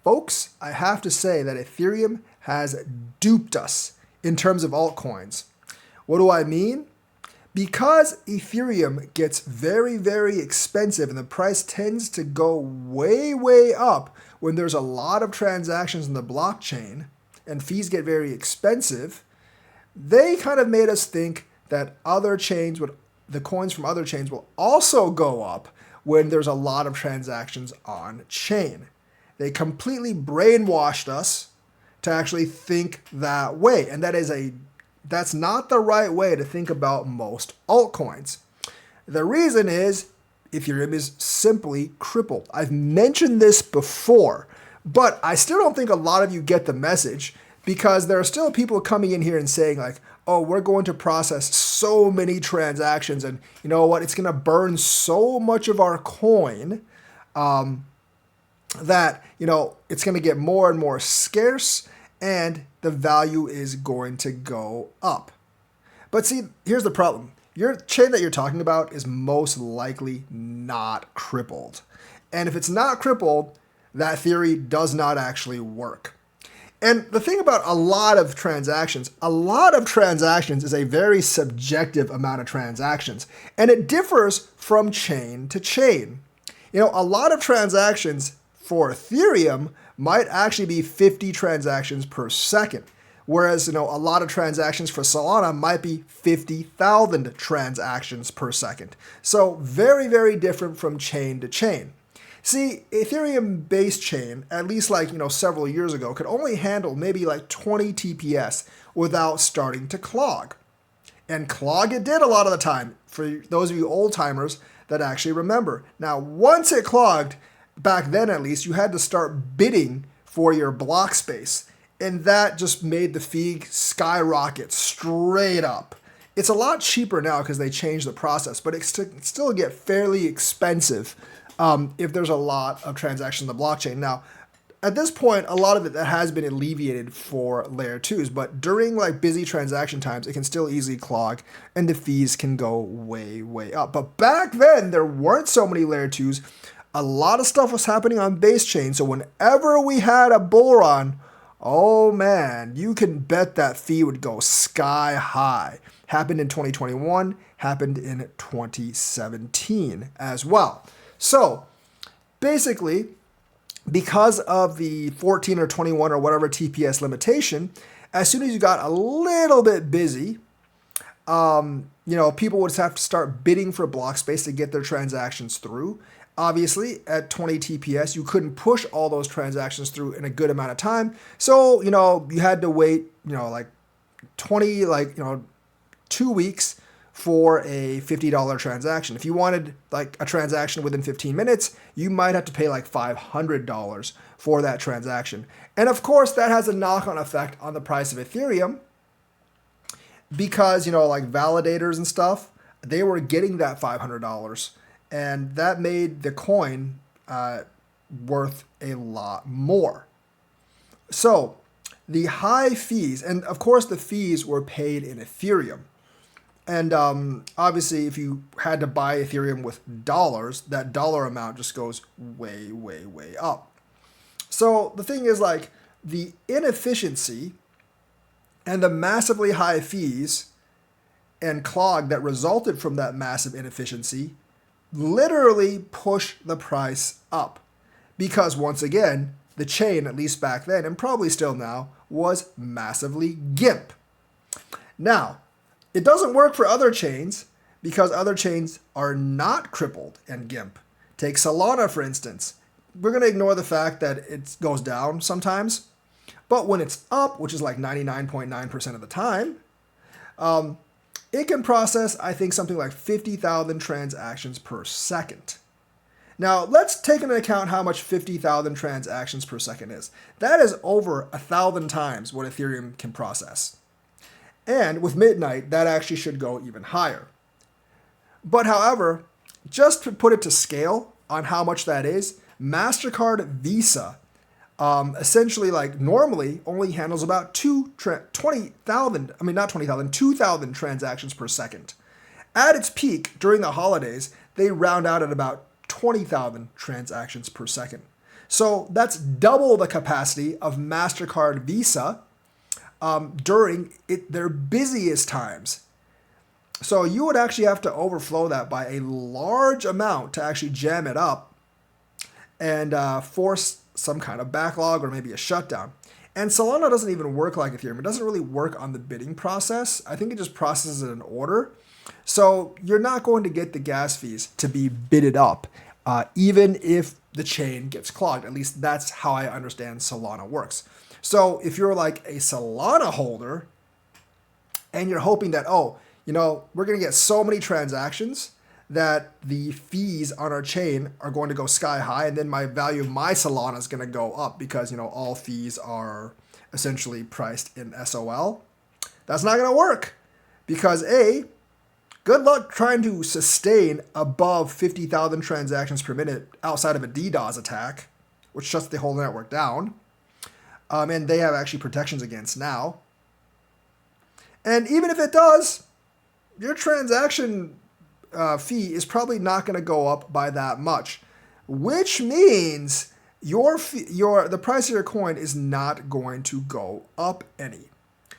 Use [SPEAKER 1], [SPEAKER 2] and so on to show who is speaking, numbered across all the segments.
[SPEAKER 1] Folks, I have to say that Ethereum has duped us in terms of altcoins. What do I mean? Because Ethereum gets very, very expensive and the price tends to go way, way up when there's a lot of transactions in the blockchain and fees get very expensive, they kind of made us think that the coins from other chains will also go up when there's a lot of transactions on chain. They completely brainwashed us to actually think that way, and that's not the right way to think about most altcoins. The reason is Ethereum is simply crippled. I've mentioned this before, but I still don't think a lot of you get the message because there are still people coming in here and saying like, oh, we're going to process so many transactions and you know what, it's going to burn so much of our coin that, it's going to get more and more scarce and the value is going to go up. But see, here's the problem. Your chain that you're talking about is most likely not crippled. And if it's not crippled, that theory does not actually work. And the thing about a lot of transactions is a very subjective amount of transactions. And it differs from chain to chain. A lot of transactions for Ethereum might actually be 50 transactions per second. Whereas, a lot of transactions for Solana might be 50,000 transactions per second. So very, very different from chain to chain. See, Ethereum base chain, at least several years ago, could only handle maybe 20 TPS without starting to clog. And clog it did a lot of the time, for those of you old timers that actually remember. Now, once it clogged, back then at least, you had to start bidding for your block space. And that just made the fee skyrocket straight up. It's a lot cheaper now because they changed the process, but it still get fairly expensive if there's a lot of transactions on the blockchain. Now, at this point, a lot of it that has been alleviated for layer 2s, but during busy transaction times, it can still easily clog and the fees can go way, way up. But back then, there weren't so many layer 2s. A lot of stuff was happening on base chain. So whenever we had a bull run, oh man, you can bet that fee would go sky high. Happened in 2021, happened in 2017 as well. So basically, because of the 14 or 21 or whatever TPS limitation, as soon as you got a little bit busy, people would have to start bidding for block space to get their transactions through. Obviously, at 20 TPS, you couldn't push all those transactions through in a good amount of time. So, you had to wait, 2 weeks for a $50 transaction. If you wanted a transaction within 15 minutes, you might have to pay $500 for that transaction. And of course, that has a knock-on effect on the price of Ethereum because, validators and stuff, they were getting that $500. And that made the coin worth a lot more. So the high fees, and of course the fees were paid in Ethereum. And obviously if you had to buy Ethereum with dollars, that dollar amount just goes way, way, way up. So the thing is the inefficiency and the massively high fees and clog that resulted from that massive inefficiency literally push the price up because once again, the chain, at least back then and probably still now, was massively GIMP. Now, it doesn't work for other chains because other chains are not crippled and GIMP. Take Solana, for instance. We're going to ignore the fact that it goes down sometimes, but when it's up, which is 99.9% of the time, it can process, I think, something like 50,000 transactions per second. Now, let's take into account how much 50,000 transactions per second is. That is over 1,000 times what Ethereum can process. And with Midnight, that actually should go even higher. But however, just to put it to scale on how much that is, MasterCard Visa essentially normally only handles about 2,000 transactions per second. At its peak during the holidays, they round out at about 20,000 transactions per second. So that's double the capacity of MasterCard Visa during their busiest times. So you would actually have to overflow that by a large amount to actually jam it up and force some kind of backlog or maybe a shutdown. And Solana doesn't even work like Ethereum. It doesn't really work on the bidding process. I think it just processes an order. So you're not going to get the gas fees to be bidded up, even if the chain gets clogged. At least that's how I understand Solana works. So if you're like a Solana holder and you're hoping that, we're going to get so many transactions that the fees on our chain are going to go sky high, and then my value of my Solana is going to go up because, all fees are essentially priced in SOL. That's not going to work because good luck trying to sustain above 50,000 transactions per minute outside of a DDoS attack, which shuts the whole network down. And they have actually protections against now. And even if it does, your transaction fee is probably not going to go up by that much, which means the price of your coin is not going to go up any.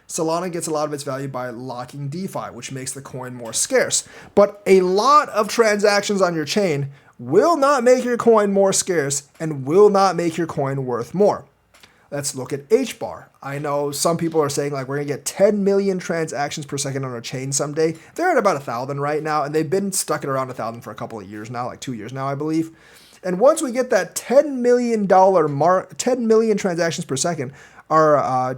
[SPEAKER 1] Solana gets a lot of its value by locking DeFi, which makes the coin more scarce. But a lot of transactions on your chain will not make your coin more scarce and will not make your coin worth more. Let's look at HBAR. I know some people are saying we're going to get 10 million transactions per second on our chain someday. They're at about 1,000 right now, and they've been stuck at around 1,000 for a couple of years now, like 2 years now, I believe. And once we get that $10 million mark, 10 million transactions per second, our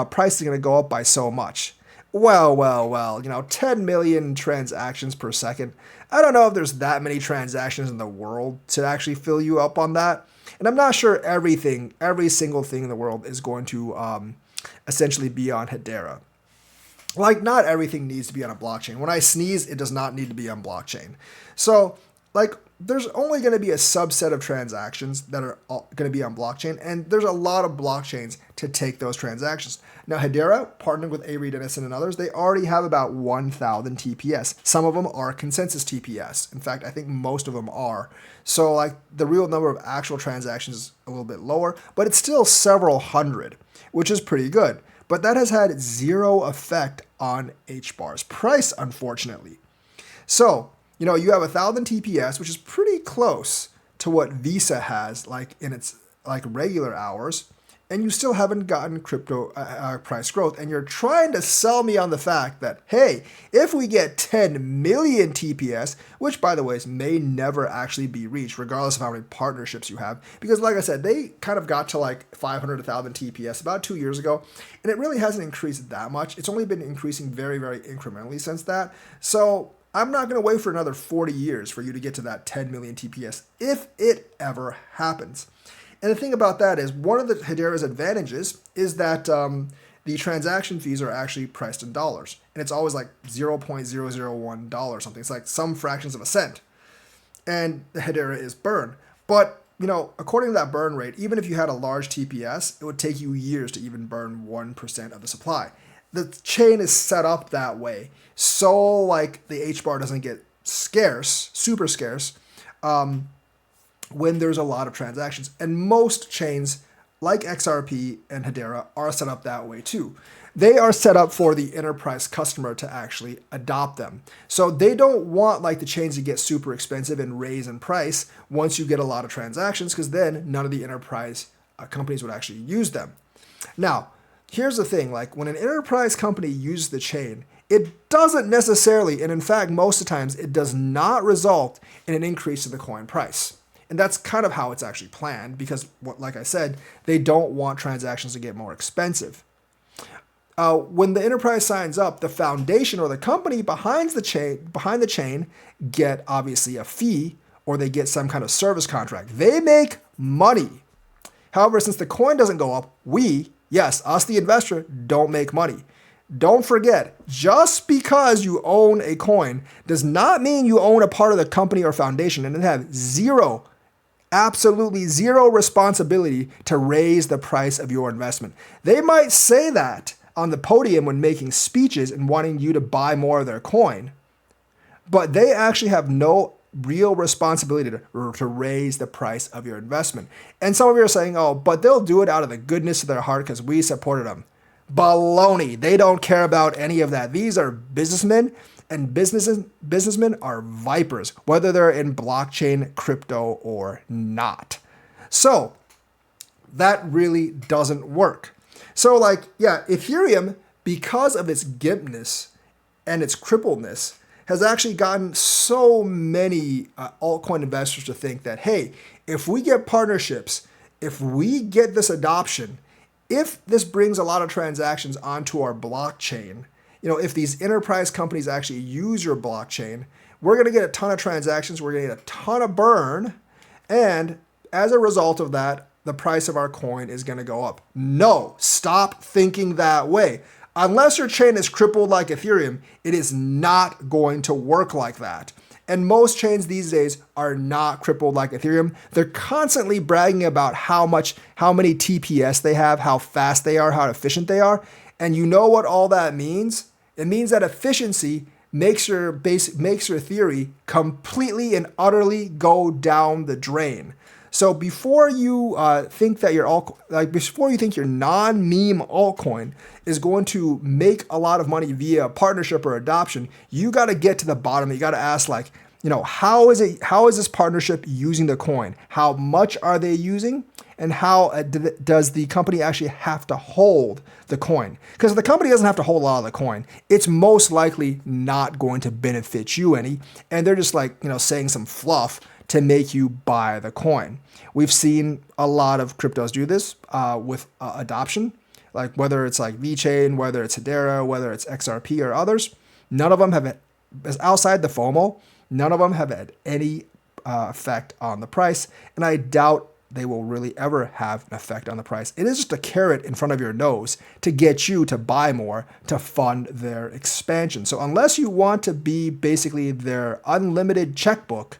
[SPEAKER 1] price is going to go up by so much. Well, 10 million transactions per second. I don't know if there's that many transactions in the world to actually fill you up on that. And I'm not sure every single thing in the world is going to essentially be on Hedera. Not everything needs to be on a blockchain. When I sneeze, it does not need to be on blockchain. So, there's only going to be a subset of transactions that are going to be on blockchain, and there's a lot of blockchains to take those transactions. Now, Hedera, partnering with Avery Dennison and others, they already have about 1,000 TPS. Some of them are consensus TPS. In fact, I think most of them are. So, the real number of actual transactions is a little bit lower, but it's still several hundred, which is pretty good. But that has had zero effect on HBAR's price, unfortunately. So, you have 1,000 TPS, which is pretty close to what Visa has, in its regular hours, and you still haven't gotten crypto price growth. And you're trying to sell me on the fact that, hey, if we get 10 million TPS, which by the way may never actually be reached, regardless of how many partnerships you have, because like I said, they kind of got to 500 to 1,000 TPS about 2 years ago, and it really hasn't increased that much. It's only been increasing very, very incrementally since that. So I'm not going to wait for another 40 years for you to get to that 10 million TPS if it ever happens. And the thing about that is one of the Hedera's advantages is that the transaction fees are actually priced in dollars. And it's always $0.001 or something. It's some fractions of a cent. And the Hedera is burn. But, according to that burn rate, even if you had a large TPS, it would take you years to even burn 1% of the supply. The chain is set up that way. So the HBAR doesn't get scarce, super scarce, when there's a lot of transactions. And most chains like XRP and Hedera are set up that way too. They are set up for the enterprise customer to actually adopt them. So they don't want the chains to get super expensive and raise in price once you get a lot of transactions, because then none of the enterprise companies would actually use them. Now, here's the thing, when an enterprise company uses the chain, it doesn't necessarily, and in fact, most of the times, it does not result in an increase in the coin price. And that's kind of how it's actually planned because, like I said, they don't want transactions to get more expensive. When the enterprise signs up, the foundation or the company behind the chain get obviously a fee, or they get some kind of service contract. They make money. However, since the coin doesn't go up, us, the investor, don't make money. Don't forget, just because you own a coin does not mean you own a part of the company or foundation and then have absolutely zero responsibility to raise the price of your investment. They might say that on the podium when making speeches and wanting you to buy more of their coin, but they actually have no real responsibility to raise the price of your investment. And some of you are saying, oh, but they'll do it out of the goodness of their heart because we supported them. Baloney. They don't care about any of that. These are businessmen, and businessmen are vipers, whether they're in blockchain, crypto, or not. So that really doesn't work. So Ethereum, because of its gimpness and its crippledness, has actually gotten so many altcoin investors to think that, hey, if we get partnerships, if we get this adoption, if this brings a lot of transactions onto our blockchain, if these enterprise companies actually use your blockchain, we're going to get a ton of transactions, we're going to get a ton of burn, and as a result of that, the price of our coin is going to go up. No, stop thinking that way. Unless your chain is crippled like Ethereum, it is not going to work like that. And most chains these days are not crippled like Ethereum. They're constantly bragging about how many TPS they have, how fast they are, how efficient they are. And you know what all that means? It means that efficiency makes your theory completely and utterly go down the drain. So before you think that your non-meme altcoin is going to make a lot of money via partnership or adoption, you got to get to the bottom. You got to ask, how is this partnership using the coin? How much are they using? And how does the company actually have to hold the coin? Because if the company doesn't have to hold a lot of the coin, it's most likely not going to benefit you any. And they're just saying some fluff to make you buy the coin. We've seen a lot of cryptos do this with adoption, whether it's VeChain, whether it's Hedera, whether it's XRP or others. None of them have, outside the FOMO, none of them have had any effect on the price, and I doubt they will really ever have an effect on the price. It is just a carrot in front of your nose to get you to buy more to fund their expansion. So unless you want to be basically their unlimited checkbook,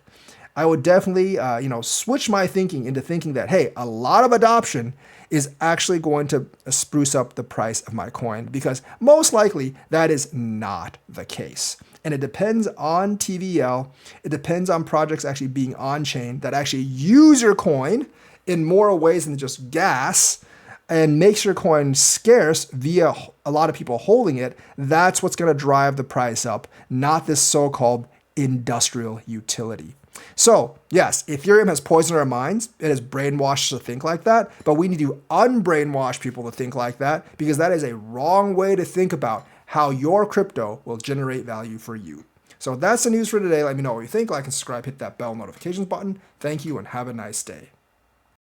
[SPEAKER 1] I would definitely, switch my thinking into thinking that, hey, a lot of adoption is actually going to spruce up the price of my coin, because most likely that is not the case. And it depends on TVL. It depends on projects actually being on-chain that actually use your coin in more ways than just gas and makes your coin scarce via a lot of people holding it. That's what's going to drive the price up, not this so-called industrial utility. So yes, Ethereum has poisoned our minds. It has brainwashed us to think like that, but we need to unbrainwash people to think like that, because that is a wrong way to think about how your crypto will generate value for you. So that's the news for today. Let me know what you think. Like and subscribe, hit that bell notifications button. Thank you and have a nice day.